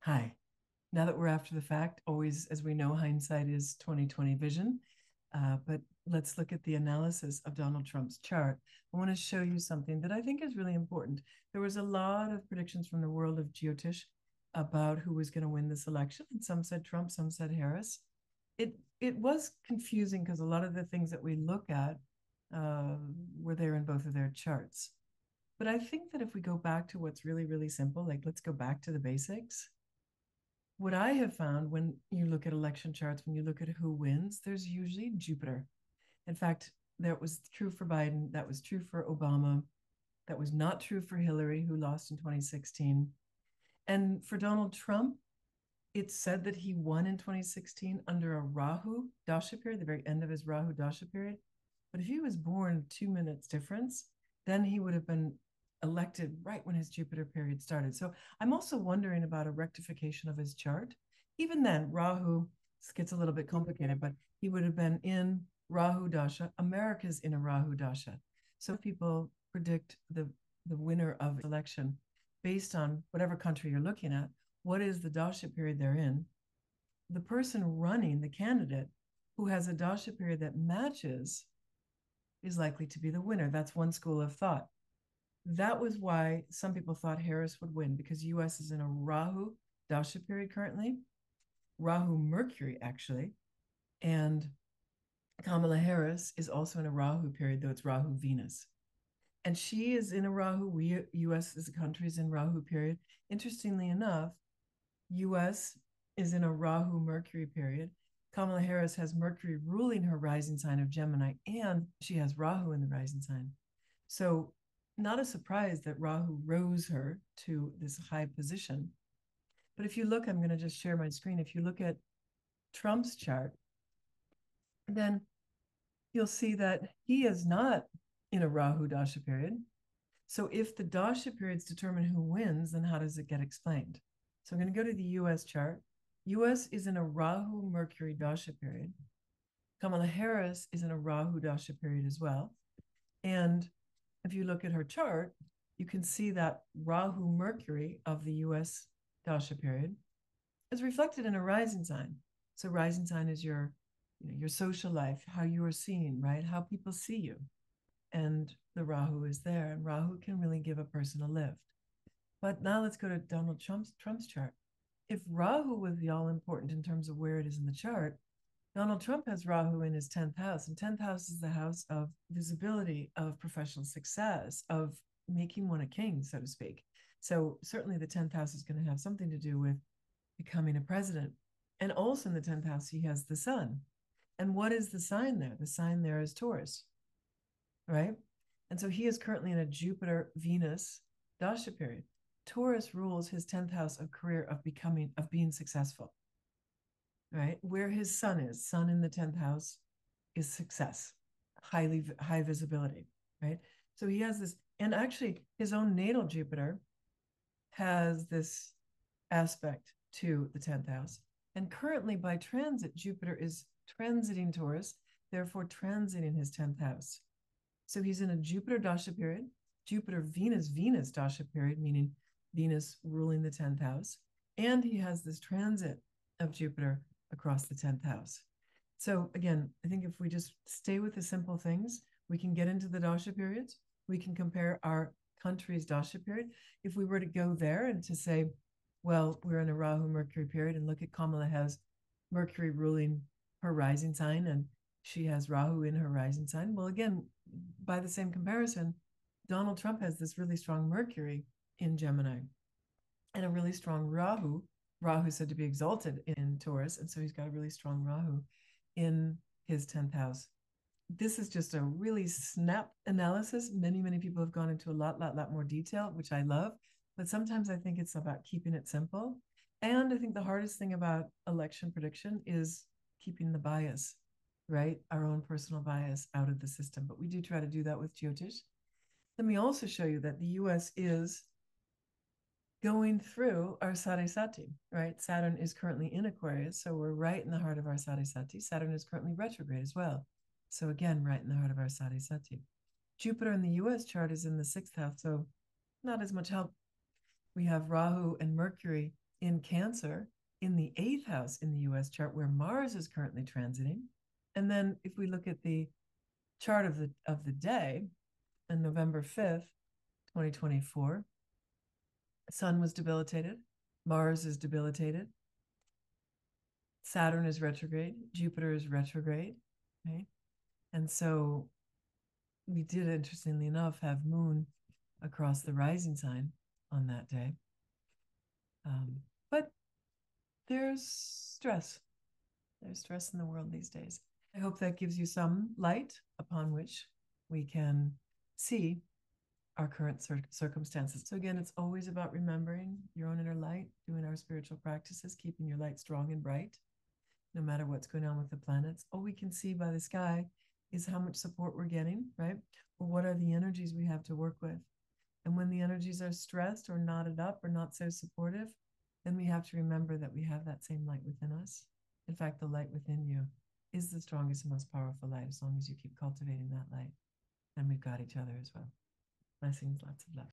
Hi. Now that we're after the fact, always, as we know, hindsight is 2020 vision. But let's look at the analysis of Donald Trump's chart. I want to show you something that I think is really important. There was a lot of predictions from the world of Jyotish about who was going to win this election, and some said Trump, some said Harris. It was confusing because a lot of the things that we look at uh, were there in both of their charts. But I think that if we go back to what's really, really simple, like let's go back to the basics. What I have found when you look at election charts, when you look at who wins, there's usually Jupiter. In fact, that was true for Biden, that was true for Obama, that was not true for Hillary, who lost in 2016. And for Donald Trump, it's said that he won in 2016 under a Rahu Dasha period, the very end of his Rahu Dasha period. But if he was born 2 minutes difference, then he would have been elected right when his Jupiter period started. So I'm also wondering about a rectification of his chart. Even then, Rahu gets a little bit complicated, but he would have been in Rahu Dasha. America's in a Rahu Dasha. So people predict the winner of the election based on whatever country you're looking at. What is the Dasha period they're in? The person running, the candidate who has a Dasha period that matches, is likely to be the winner. That's one school of thought. That was why some people thought Harris would win, because US is in a Rahu Dasha period currently, Rahu Mercury actually, and Kamala Harris is also in a Rahu period, though it's Rahu Venus. And she is in a Rahu, US as a country is in Rahu period. Interestingly enough, US is in a Rahu Mercury period. Kamala Harris has Mercury ruling her rising sign of Gemini, and she has Rahu in the rising sign. So, not a surprise that Rahu rose her to this high position. But if you look, I'm going to just share my screen. If you look at Trump's chart, then you'll see that he is not in a Rahu Dasha period. So, if the Dasha periods determine who wins, then how does it get explained? So, I'm going to go to the US chart. US is in a Rahu Mercury Dasha period. Kamala Harris is in a Rahu Dasha period as well. And if you look at her chart, you can see that Rahu Mercury of the US Dasha period is reflected in a rising sign. So rising sign is your social life, how you are seen, right? How people see you. And the Rahu is there, and Rahu can really give a person a lift. But now let's go to Donald Trump's chart. If Rahu was the all important in terms of where it is in the chart, Donald Trump has Rahu in his 10th house, and 10th house is the house of visibility, of professional success, of making one a king, so to speak. So certainly the 10th house is going to have something to do with becoming a president. And also in the 10th house, he has the sun. And what is the sign there? The sign there is Taurus, right? And so he is currently in a Jupiter Venus Dasha period. Taurus rules his 10th house of career, of being successful, right? Where his sun in the 10th house is success, high visibility, right? So he has this, and actually his own natal Jupiter has this aspect to the 10th house. And currently by transit, Jupiter is transiting Taurus, therefore transiting his 10th house. So he's in a Jupiter Dasha period, Jupiter Venus Dasha period, meaning Venus ruling the 10th house. And he has this transit of Jupiter across the 10th house. So again, I think if we just stay with the simple things, we can get into the Dasha periods. We can compare our country's Dasha period. If we were to go there and to say, well, we're in a Rahu Mercury period, and look at Kamala has Mercury ruling her rising sign, and she has Rahu in her rising sign. Well, again, by the same comparison, Donald Trump has this really strong Mercury in Gemini and a really strong Rahu. Rahu is said to be exalted in Taurus, and so he's got a really strong Rahu in his 10th house. This is just a really snap analysis. Many people have gone into a lot more detail, which I love. But sometimes I think it's about keeping it simple. And I think the hardest thing about election prediction is keeping the bias, right? Our own personal bias out of the system. But we do try to do that with Jyotish. Let me also show you that the US is going through our Sati, right? Saturn is currently in Aquarius, so we're right in the heart of our Sati. Saturn is currently retrograde as well. So again, right in the heart of our Sati. Jupiter in the US chart is in the 6th house, so not as much help. We have Rahu and Mercury in Cancer, in the 8th house in the US chart, where Mars is currently transiting. And then if we look at the chart of the day on November 5th, 2024, Sun was debilitated, Mars is debilitated, Saturn is retrograde, Jupiter is retrograde, right? And so we did, interestingly enough, have Moon across the rising sign on that day. But there's stress. There's stress in the world these days. I hope that gives you some light upon which we can see our current circumstances. So again, it's always about remembering your own inner light, doing our spiritual practices, keeping your light strong and bright, no matter what's going on with the planets. All we can see by the sky is how much support we're getting, right? Or what are the energies we have to work with. And when the energies are stressed or knotted up or not so supportive, then we have to remember that we have that same light within us. In fact, the light within you is the strongest and most powerful light, as long as you keep cultivating that light. And we've got each other as well. Blessings, lots of love.